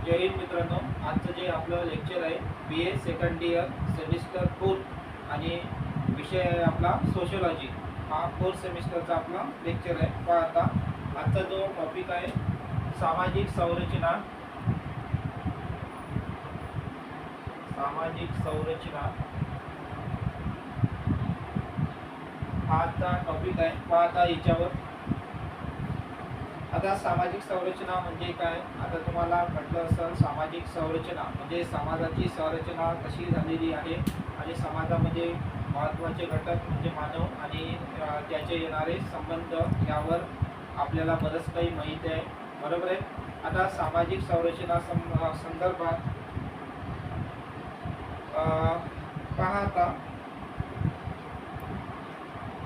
जय हिंद मित्रांनो, आजचं जे आपलं लेक्चर आहे BA सेकंड इयर सेमिस्टर 4 आणि विषय आहे आपला सोशियोलॉजी। हा 4 सेमिस्टरचा आपला लेक्चर आहे। पहा आता आजचा जो टॉपिक आहे सामाजिक संरचना। सामाजिक संरचना हा आजचा टॉपिक आहे। पहा आता याच्यावर आता सामाजिक संरचना म्हणजे काय। आता तुम्हाला म्हटलं असेल सामाजिक संरचना म्हणजे समाजाची संरचना कशी झालेली आहे आणि समाजामध्ये महत्त्वाचे घटक म्हणजे मानव आणि त्याचे येणारे संबंध यावर आपल्याला बरंच काही माहिती आहे, बरोबर आहे। आता सामाजिक संरचना संदर्भात पहा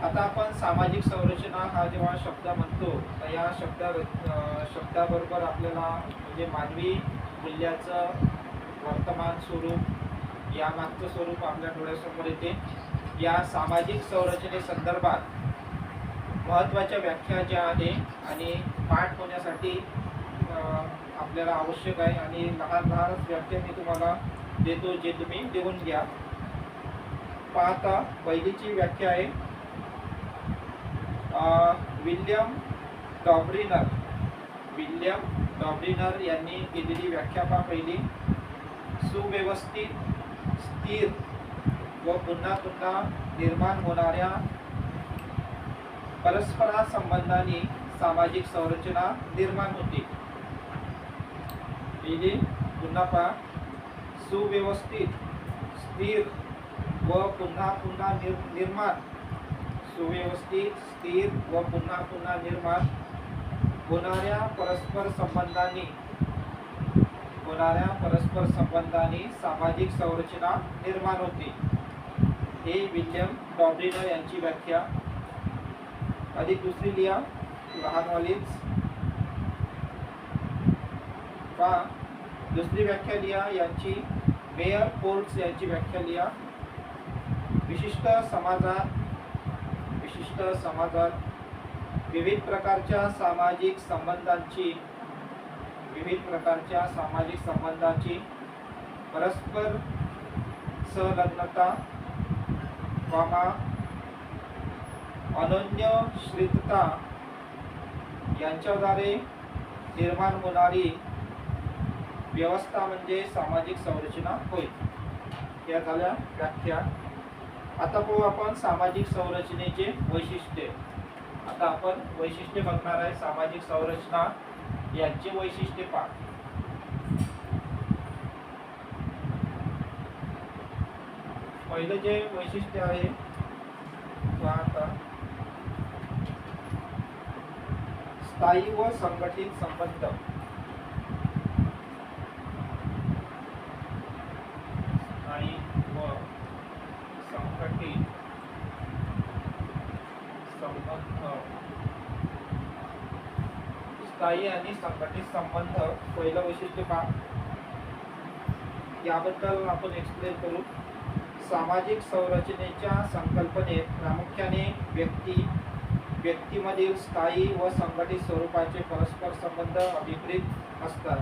आता आपण सामाजिक संरचना हा जेव्हा शब्द म्हणतो तर या शब्दाबरोबर आपल्याला म्हणजे मानवी मूल्याचं वर्तमान स्वरूप या मागचं स्वरूप आपल्या डोळ्यासमोर येते। या सामाजिक संरचनेसंदर्भात महत्त्वाच्या व्याख्या ज्या आहे आणि पाठ होण्यासाठी आपल्याला आवश्यक आहे आणि लहान व्याख्या मी तुम्हाला देतो, जे तुम्ही लिहून घ्या। पाहता पहिलीची व्याख्या आहे विल्यम डॉब्रिनर यांनी केलेली व्याख्या। पहा पहिली, सुव्यवस्थित, स्थिर व पुन्हा पुन्हा निर्माण होणाऱ्या परस्पर संबंधांनी सामाजिक संरचना निर्माण होते। पहिली पुन्हा पहा, सुव्यवस्थित, स्थिर व पुन्हा पुन्हा निर्माण, सुव्यवस्थित, स्थिर व पुन्हा पुन्हा निर्माण होणाऱ्या परस्पर संबंधांनी सामाजिक संरचना निर्माण होते। हे विल्यम डॉब्रिनर यांची व्याख्या। अधिक दुसरी लिहा, लहानवालीच पहा, दुसरी व्याख्या लिहा यांची मेयर पोर्ट्स यांची व्याख्या लिहा। विशिष्ट समाजात विविध प्रकारच्या सामाजिक संबंधांची परस्पर संलग्नता, अनन्यश्रितता यांच्याद्वारे निर्माण होणारी व्यवस्था म्हणजे सामाजिक संरचना होय। या झाल्या व्याख्या। आता पाहू आपण सामाजिक संरचनेचे वैशिष्ट्ये। आता आपण वैशिष्ट्ये बघणार आहे सामाजिक संरचना यांचे वैशिष्ट्ये। पहा, पहिलं जे वैशिष्ट्य आहे आता स्थायी व संघटित संबंध। स्थायी व संघटित संबंध, स्थायी आणि संघटित संबंध पहिलं वैशिष्ट्य पहा। याबद्दल आपण एक्सप्लेन करू। सामाजिक संरचनेच्या संकल्पनेत प्रामुख्याने व्यक्तीमधील स्थायी व संघटित स्वरूपाचे परस्पर संबंध अभिप्रेत असतात।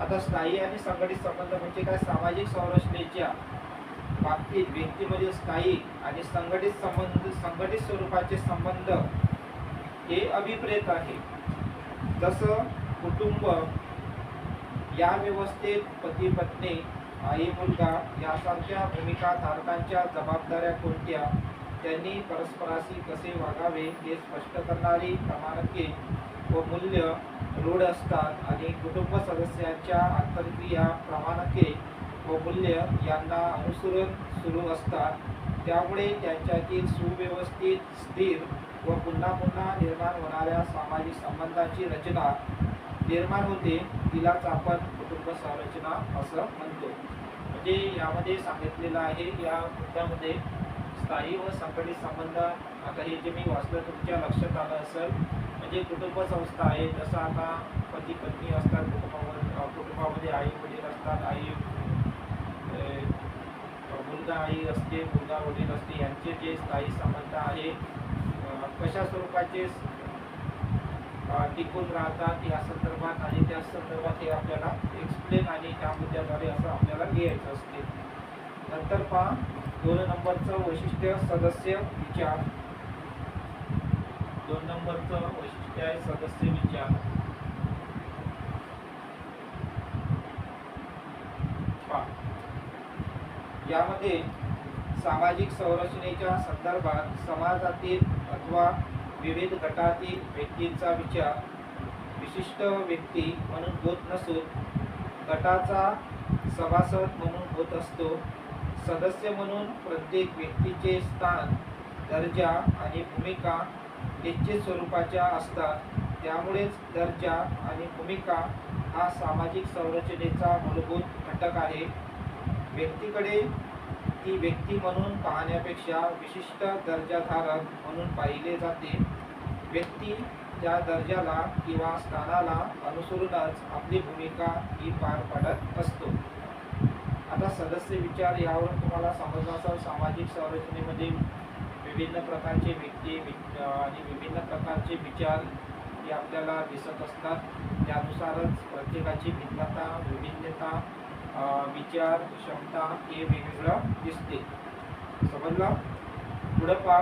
आता स्थायी आणि संघटित संबंध म्हणजे काय। सामाजिक संरचनेच्या बाबतीत व्यक्तीमधील स्थायी आणि संघटित स्वरूपाचे संबंध हे अभिप्रेत आहे। जसं कुटुंब या व्यवस्थेत पती पत्नी, आई मुलगा यासारख्या भूमिका धारकांच्या जबाबदाऱ्या कोणत्या, त्यांनी परस्पराशी कसे वागावे हे स्पष्ट करणारी प्रमाणके व मूल्य रूढ असतात आणि कुटुंब सदस्यांच्या आंतरक्रिया प्रमाणके व मूल्य यांना अनुसरून सुरू असतात। त्यामुळे त्यांच्यातील सुव्यवस्थित, स्थिर व पुन्हा पुन्हा निर्माण होणाऱ्या सामाजिक संबंधांची रचना निर्माण होते। तिलाच आपण कुटुंब संरचना असं म्हणतो। म्हणजे यामध्ये सांगितलेलं आहे या मुद्द्यामध्ये स्थायी व संघटित संबंध। आता हे जे मी वाचलं तुमच्या लक्षात आलं असेल, म्हणजे कुटुंब संस्था आहे। जसं आता पती पत्नी असतात, कुटुंबामध्ये आई वडील असतात, मुलगा आई असते, मुलगा वडील असते, यांचे जे स्थायी संबंध आहे कशा स्वरूपाचे टिकून राहतात या संदर्भात आणि त्या संदर्भात हे आपल्याला एक्सप्लेन आणि त्या मुद्द्याद्वारे असं आपल्याला लिहायचं असते. नंतर पहा 2 नंबरचं वैशिष्ट्य सदस्य विचार. 2 नंबरचं वैशिष्ट्य आहे सदस्य विचार. यामध्ये सामाजिक संरचनेच्या संदर्भात समाजातील अथवा विविध गटातील व्यक्तींचा विचार विशिष्ट व्यक्ती म्हणून होत नसून गटाचा सभासद म्हणून होत असतो. सदस्य म्हणून प्रत्येक व्यक्तीचे स्थान, दर्जा आणि भूमिका निश्चित स्वरूपाच्या असतात. त्यामुळेच दर्जा आणि भूमिका हा सामाजिक संरचनेचा मूलभूत घटक आहे. व्यक्तीकडे ती व्यक्ती म्हणून पाहण्यापेक्षा विशिष्ट दर्जाधारक म्हणून पाहिले जाते. व्यक्ती त्या दर्जाला किंवा स्थानाला अनुसरूनच आपली भूमिका ही पार पाडत असतो. आता सदस्य विचार यावरून तुम्हाला समजलं असेल सामाजिक संरचनेमध्ये विभिन्न प्रकारचे व्यक्ती आणि विभिन्न प्रकारचे विचार हे आपल्याला दिसत असतात. त्यानुसारच प्रत्येकाची भिन्नता, विभिन्नता, विचार, क्षमता हे वेगवेगळं दिसते. समजलं? पुढे पहा.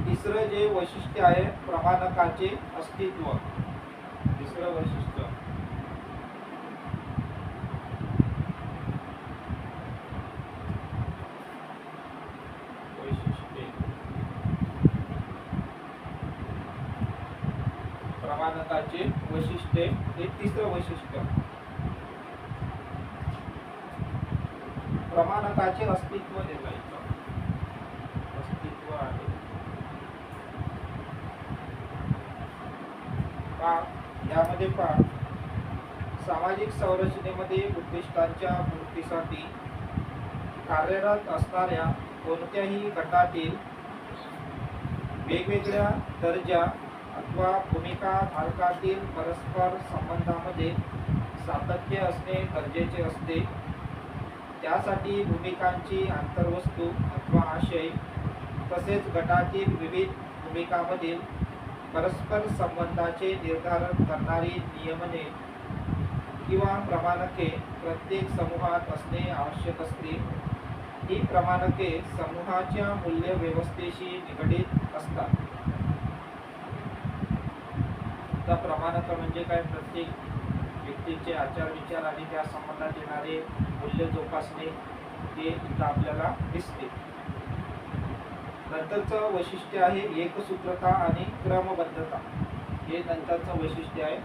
तिसरं जे वैशिष्ट्य आहे प्रमाणकाचे अस्तित्व. तिसरं वैशिष्ट्य प्रमाणकाचे वैशिष्ट्य हे तिसरं वैशिष्ट्य. प्रमाणकाचे अस्तित्व निर्णयाचं अस्तित्व आहे. यामध्ये पहा सामाजिक संरचनेमध्ये उद्दिष्टांच्या पूर्तीसाठी कार्यरत असणाऱ्या कोणत्याही गटातील वेगवेगळ्या दर्जा अथवा भूमिका धारकातील परस्पर संबंधामध्ये सातत्य असणे गरजेचे असते. त्यासाठी भूमिकांची अंतर्वस्तू अथवा आशय तसेच गटातील विविध भूमिकांमधील परस्पर संबंधाचे निर्धारण करणारी नियमने किंवा प्रमाणके प्रत्येक समूहात असणे आवश्यक असते. ही प्रमाणके समूहाच्या मूल्य व्यवस्थेशी निगडीत असतात. तर प्रमाणक म्हणजे काय? प्रत्येक व्यक्तीचे आचार विचार आणि त्या संबंधात येणारे मूल्य जोपासणे हे इथं आपल्याला दिसते. नंतरचं वैशिष्ट्य आहे एकसूत्रता आणि क्रमबद्धता. हे नंतरचं वैशिष्ट्य आहे.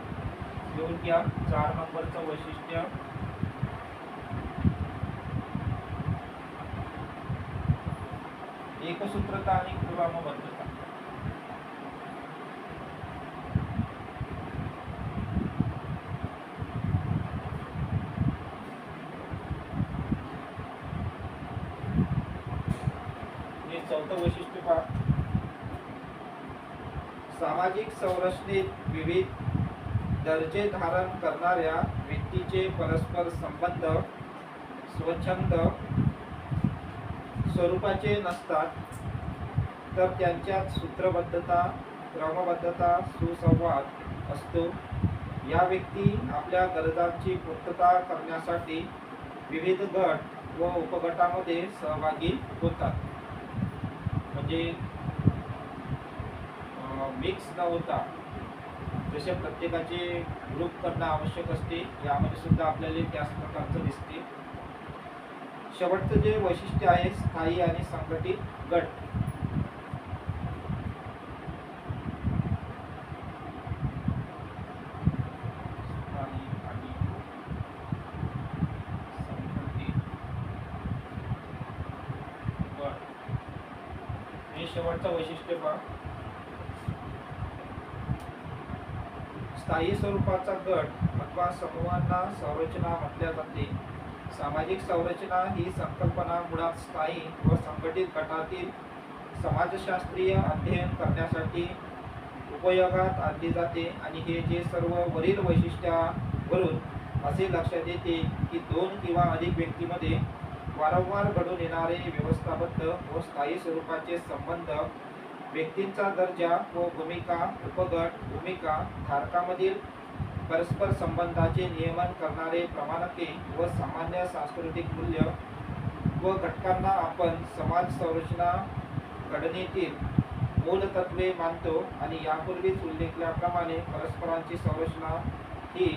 घेऊन घ्या 4 नंबरचं वैशिष्ट्य एकसूत्रता आणि क्रमबद्धता. चौथं वैशिष्ट्य पहा. सामाजिक संरचनेत विविध दर्जे धारण करणाऱ्या व्यक्तीचे परस्पर संबंध स्वच्छंद स्वरूपाचे नसतात, तर त्यांच्यात सूत्रबद्धता, क्रमबद्धता, सुसंवाद असतो. या व्यक्ती आपल्या गरजांची पूर्तता करण्यासाठी विविध गट व उपगटामध्ये सहभागी होतात. म्हणजे मिक्स न होता जसे प्रत्येकाचे ग्रुप करणं आवश्यक असते, यामध्ये सुद्धा आपल्याला त्याच प्रकारचं दिसते. शेवटचं जे वैशिष्ट्य आहे स्थायी आणि संघटित गट. हे शेवटचं वैशिष्ट्य पहा. स्थायी स्वरूपाचा गट अथवा समूहांना संरचना म्हटल्या जाते. सामाजिक संरचना ही संकल्पना मुळात स्थायी व संघटित गटातील समाजशास्त्रीय अध्ययन करण्यासाठी उपयोगात आणली जाते. आणि हे जे सर्व वरील वैशिष्ट्यावरून असे लक्षात येते की 2 किंवा अधिक व्यक्तींमध्ये वारंवार घडून येणारे व्यवस्थाबद्ध व स्थायी स्वरूपाचे संबंध व्यक्तींचा दर्जा व भूमिका, उपगट, भूमिका धारकामधील परस्पर संबंधाचे नियमन करणारे प्रमाणके व सामान्य सांस्कृतिक मूल्य व घटकांना आपण समाज संरचना घडणीतील मूलतत्वे मानतो आणि यापूर्वीच उल्लेखल्याप्रमाणे परस्परांची संरचना ही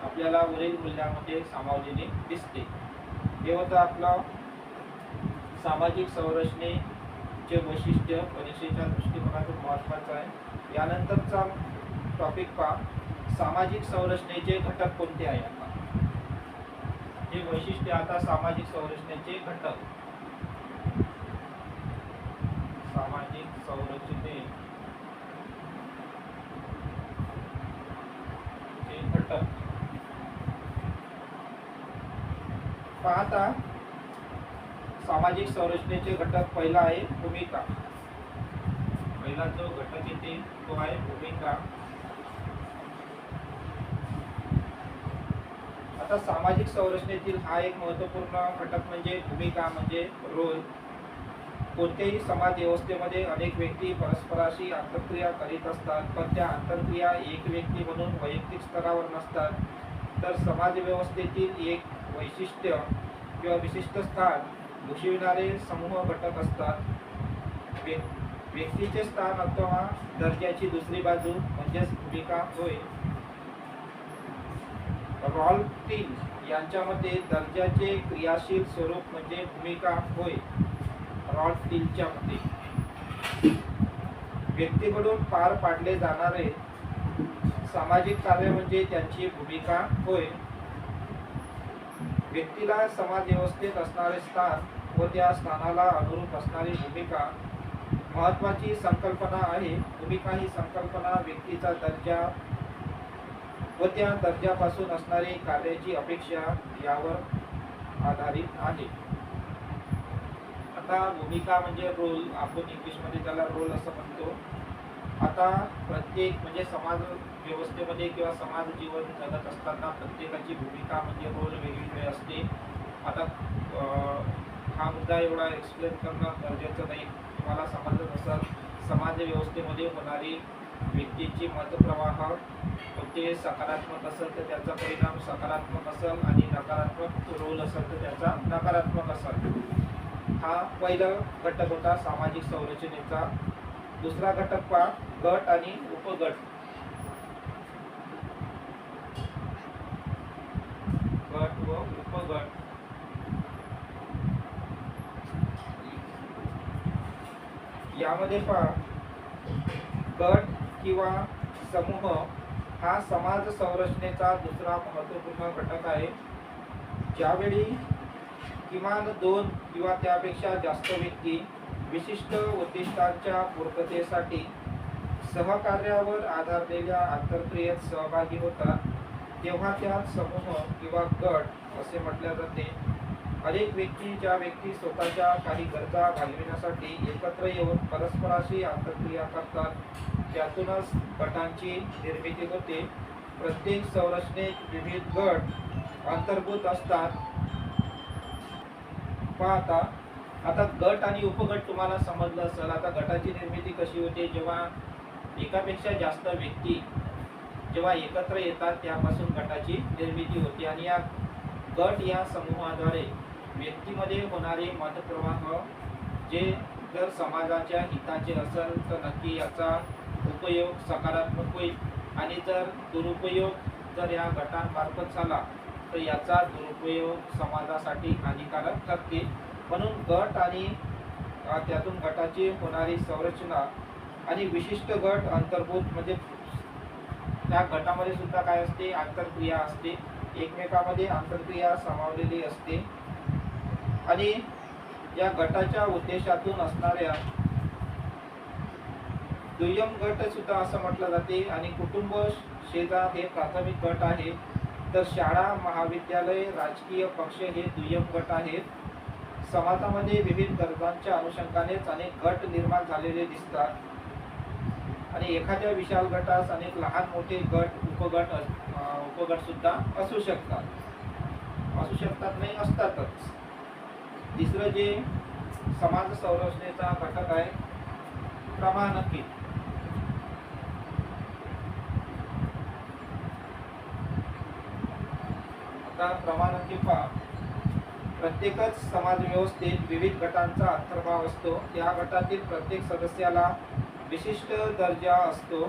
आपल्याला वरील मूल्यांमध्ये सामावलेली दिसते. हे होतं आपलं सामाजिक संरचनेचे वैशिष्ट्य परीक्षेच्या दृष्टिकोनातून महत्त्वाचं आहे. यानंतरचा टॉपिक पहा, सामाजिक संरचनेचे घटक कोणते आहे. आता हे वैशिष्ट्य, आता सामाजिक संरचनेचे घटक. सामाजिक संरचनेचे घटक पाहता, सामाजिक संरचनेचे घटक पहिला आहे भूमिका. पहिला जो घटक येते तो आहे भूमिका. आता सामाजिक संरचनेतील हा एक महत्त्वपूर्ण घटक म्हणजे भूमिका, म्हणजे रोल. कोणत्याही समाज व्यवस्थेमध्ये अनेक व्यक्ती परस्पराशी आंतरक्रिया करीत असतात, पण त्या आंतरक्रिया एक व्यक्ती म्हणून वैयक्तिक स्तरावर नसतात, तर समाज व्यवस्थेतील एक वैशिष्ट्य किंवा विशिष्ट स्थान भूषविणारे समूह घटक असतात. व्यक्तीचे स्थान अथवा दर्जाची दुसरी बाजू म्हणजेच भूमिका होय. रॉल्फ टील यांच्यामध्ये दर्जाचे क्रियाशील स्वरूप म्हणजे भूमिका होय. रॉल्फ टीलच्या मते व्यक्तीकडून पार पाडले जाणारे सामाजिक कार्य म्हणजे त्यांची भूमिका होय. व्यक्तीला समाज व्यवस्थेत असणारे स्थान व त्या स्थानाला अनुरूप असणारी भूमिका महत्त्वाची संकल्पना आहे. भूमिका ही संकल्पना व्यक्तीचा दर्जा व त्या दर्जापासून असणारी कार्याची अपेक्षा यावर आधारित आहे. आता भूमिका म्हणजे रोल, आपण इंग्लिशमध्ये त्याला रोल असं म्हणतो. आता प्रत्येक म्हणजे समाज व्यवस्थेमध्ये किंवा समाज जीवन जगत असताना प्रत्येकाची भूमिका म्हणजे रोल वेगवेगळे असते. आता हा मुद्दा एवढा एक्सप्लेन करणं गरजेचं नाही. तुम्हाला समजत असेल समाज व्यवस्थेमध्ये होणारी व्यक्तीची मतप्रवाह कोणते सकारात्मक असेल तर त्याचा परिणाम सकारात्मक असेल आणि नकारात्मक रोल असेल तर त्याचा नकारात्मक असेल. हा पहिला घटक होता सामाजिक संरचनेचा. दुसरा घटक पहा, गट आणि उपगट. गट व उपगट. यामध्ये पहा, गट किंवा समूह हा समाज संरचनेचा दुसरा महत्त्वपूर्ण घटक आहे. ज्यावेळी किमान 2 किंवा त्यापेक्षा जास्त व्यक्ती विशिष्ट उद्दिष्टांच्या पूर्ततेसाठी सहकार्यावर आधारलेल्या आंतरक्रियेत सहभागी होतात, तेव्हा त्यात समूह किंवा गट असे म्हटले जाते. अनेक व्यक्ती, ज्या व्यक्ती स्वतःच्या काही गरजा भागविण्यासाठी एकत्र येऊन परस्पराशी आंतरक्रिया करतात, त्यातूनच गटांची निर्मिती होते. प्रत्येक संरचनेत विविध गट अंतर्भूत असतात. पाहता, आता गट आणि उपगट तुम्हाला समजलं असेल. आता गटाची निर्मिती कशी होते, जेव्हा एकापेक्षा जास्त व्यक्ती जेव्हा एकत्र येतात त्यापासून गटाची निर्मिती होते. आणि या गट या समूहाद्वारे व्यक्तीमध्ये होणारे मतप्रवाह जे जर समाजाच्या हिताचे असेल तर नक्की याचा उपयोग सकारात्मक होईल, आणि जर दुरुपयोग जर या गटांमार्फत झाला तर याचा दुरुपयोग समाजासाठी हानिकारक ठरते. म्हणून गट आणि त्यातून गटाची होणारी संरचना आणि विशिष्ट गट अंतर्भूत म्हणजे त्या गटामध्ये सुद्धा काय असते, आंतरक्रिया असते. एकमेकांमध्ये आंतरक्रिया सामावलेली असते. आणि या गटाच्या उद्देशातून असणाऱ्या दुय्यम गट सुद्धा असं म्हटलं जाते. आणि कुटुंब, शेजार हे प्राथमिक गट आहे, तर शाळा, महाविद्यालय, राजकीय पक्ष हे दुय्यम गट आहेत. समाजामध्ये विविध गरजांच्या अनुषंगानेच अनेक गट निर्माण झालेले दिसतात. आणि एखाद्या विशाल गटास अनेक लहान मोठे गट, उपगट सुद्धा असू शकतात. नाही, असतातच. तिसरं जे समाज संरचनेचा घटक आहे प्रमाणके. आता प्रमाणके पहा. प्रत्येकच समाज व्यवस्थेत विविध गटांचा अंतर्भाव असतो. त्या गटातील प्रत्येक सदस्याला विशिष्ट दर्जा असतो.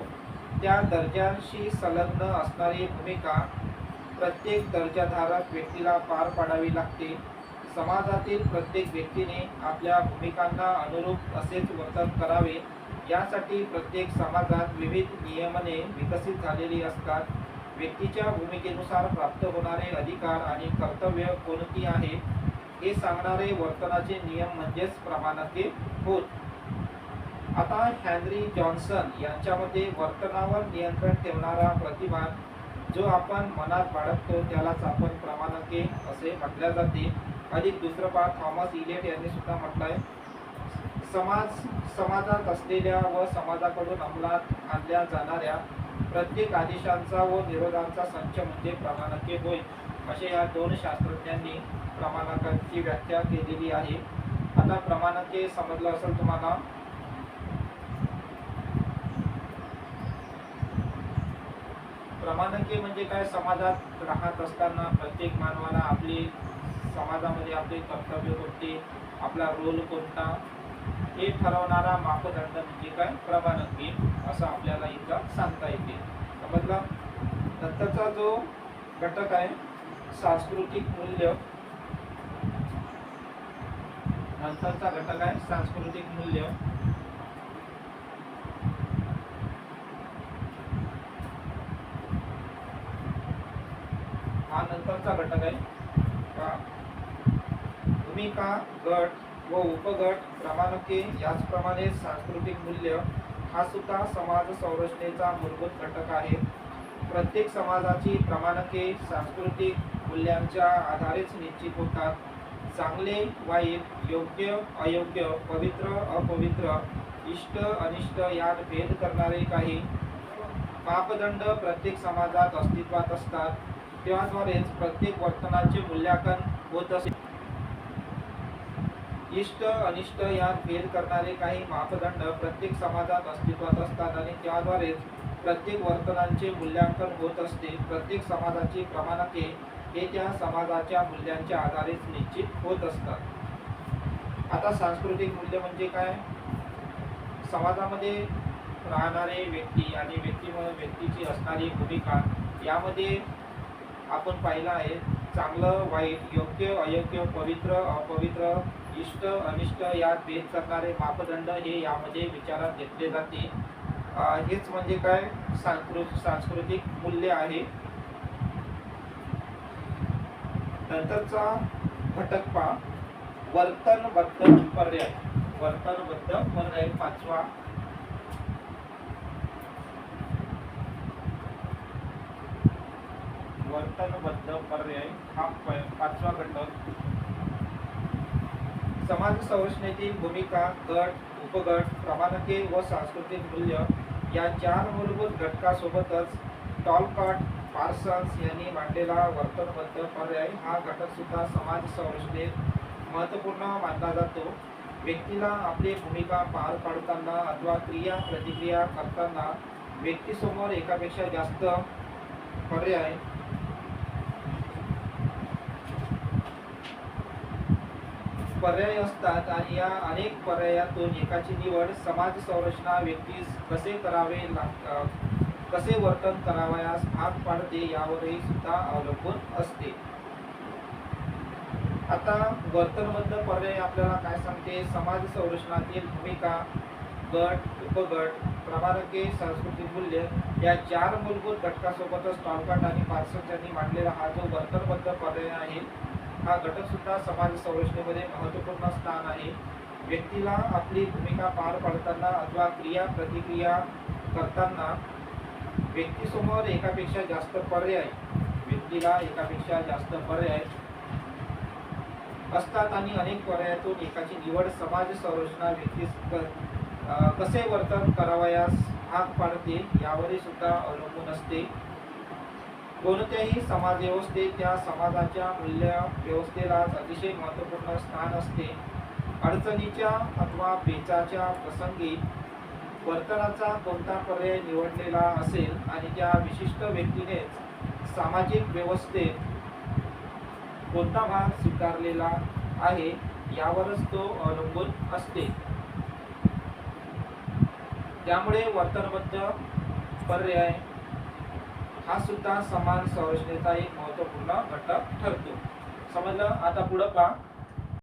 त्या दर्जाशी संलग्न असणारी भूमिका प्रत्येक दर्जाधारक व्यक्तीला पार पाडावी लागते. समाजातील प्रत्येक व्यक्तीने आपल्या भूमिकांना अनुरूप असेच वर्तन करावे. यासाठी प्रत्येक समाजात विविध नियमने विकसित झालेली असतात. व्यक्तीच्या भूमिकेनुसार प्राप्त होणारे अधिकार आणि कर्तव्य कोणती आहे हे सांगणारे वर्तनाचे नियम म्हणजेच प्रमाणके होत. आता हेनरी जॉन्सन यांच्या मते वर्तनावर नियंत्रण ठेवणारा प्रतिमान जो आपण मनात बाळगतो त्यालाच आपण प्रमाणके असे म्हटले जाते. अधिक दुसरं पहा. थॉमस इलियट यांनी सुद्धा म्हटलंय, समाजात असलेल्या व समाजाकडून अंमलात आणल्या जाणाऱ्या प्रत्येक आदेशांचा व निरोधांचा संच म्हणजे प्रमाणके होय. असे या दोन शास्त्रज्ञांनी प्रमाणकांची व्याख्या केलेली आहे. आता प्रमाणके समजलं असेल तुम्हाला. प्रमाणके म्हणजे काय? समाजात राहत असताना प्रत्येक मानवाला आपली समाजामध्ये आपले कर्तव्य कोणते, आपला रोल कोणता हे ठरवणारा मापदंड म्हणजे काय? प्रमाणके असं आपल्याला इथं सांगता येते. समजला. नंतरचा जो घटक आहे सांस्कृतिक मूल्य. नंतरचा घटक आहे सांस्कृतिक मूल्य. हा नंतरचा घटक आहे. भूमिका, गट व उपगट, प्रमाणके याचप्रमाणे सांस्कृतिक मूल्य हा सुद्धा समाज संरचनेचा मूलभूत घटक आहे. प्रत्येक समाजाची प्रमाणके सांस्कृतिक मूल्यांच्या आधारेच निश्चित होतात. चांगले वाईट, योग्य अयोग्य, पवित्र अपवित्र, इष्ट अनिष्ट यात भेद करणारे काही मापदंड प्रत्येक समाजात अस्तित्वात असतात. त्याद्वारेच प्रत्येक वर्तनाचे मूल्यांकन होत असते. इष्ट अनिष्ट यात भेद करणारे काही मापदंड प्रत्येक समाजात अस्तित्वात असतात आणि त्याद्वारेच प्रत्येक वर्तनाचे मूल्यांकन होत असते. प्रत्येक समाजाची प्रमाणके हे त्या समाजाच्या मूल्यांच्या आधारेच निश्चित होत असतात. आता सांस्कृतिक मूल्य म्हणजे काय? समाजामध्ये राहणारे व्यक्ती आणि व्यक्तीची असणारी भूमिका यामध्ये आपण पाहिलं आहे. चांगलं वाईट, योग्य अयोग्य, पवित्र अपवित्र, इष्ट अनिष्ट यात भेद करणारे मापदंड हे यामध्ये विचारात घेतले जाते. हेच म्हणजे काय? सांस्कृतिक मूल्य आहे. नंतरचा घटक पहा. वर्तनबद्ध पर्याय. वर्तनबद्ध पर्याय पाचवा. वर्तनबद्ध पर्याय हा पाचवा घटक. समाज संरचनेतील भूमिका, गट, उपगट, प्रमाणके व सांस्कृतिक मूल्य या चार मूलभूत घटकासोबतच टॉलकॉट, पार्सन्स यांनी मांडलेला वर्तनबद्ध पर्याय हा घटक सुद्धा समाज संरचनेत महत्त्वपूर्ण मानला जातो. व्यक्तीला आपली भूमिका पार पाडताना अथवा क्रिया प्रतिक्रिया करताना व्यक्तीसमोर एकापेक्षा जास्त पर्याय असतात आणि या अनेक पर्यायातून एकाची निवड समाज संरचना व्यक्तीस कसे वर्तन करावयास भाग पाडते यावरही सुद्धा अवलंबून असते. आता वर्तनबद्ध पर्याय आपल्याला काय सांगते? समाज संरचनातील भूमिका, गट, उपगट, प्रमाणके, सांस्कृतिक मूल्य या चार मूलभूत घटकासोबतच टॉलकॉट आणि पार्सन्स यांनी मांडलेला हा जो वर्तनबद्ध पर्याय आहे हा घटक सुद्धा समाज संरचनेमध्ये महत्त्वपूर्ण स्थान आहे. व्यक्तीला आपली भूमिका पार पाडताना अथवा क्रिया प्रतिक्रिया करताना व्यक्तीसमोर एकापेक्षा जास्त पर्याय असतात आणि अनेक पर्यायातून एकाची निवड समाज संरचना व्यक्तीस कसे वर्तन करावयास भाग पाडते यावरही सुद्धा अवलंबून असते. कोणत्याही समाज व्यवस्थेत त्या समाजाच्या मूल्य व्यवस्थेला अतिशय महत्त्वपूर्ण स्थान असते. अडचणीच्या अथवा पेचाच्या प्रसंगी वर्तनाचा कोणता पर्याय निवडलेला असेल आणि त्या विशिष्ट व्यक्तीने सामाजिक व्यवस्थेत कोणता भाग स्वीकारलेला आहे यावरच तो अवलंबून असते. त्यामुळे वर्तनबद्ध पर्याय हा सुद्धा समान संरचनेचा एक महत्त्वपूर्ण घटक ठरतो. समजलं? आता पुढं पहा.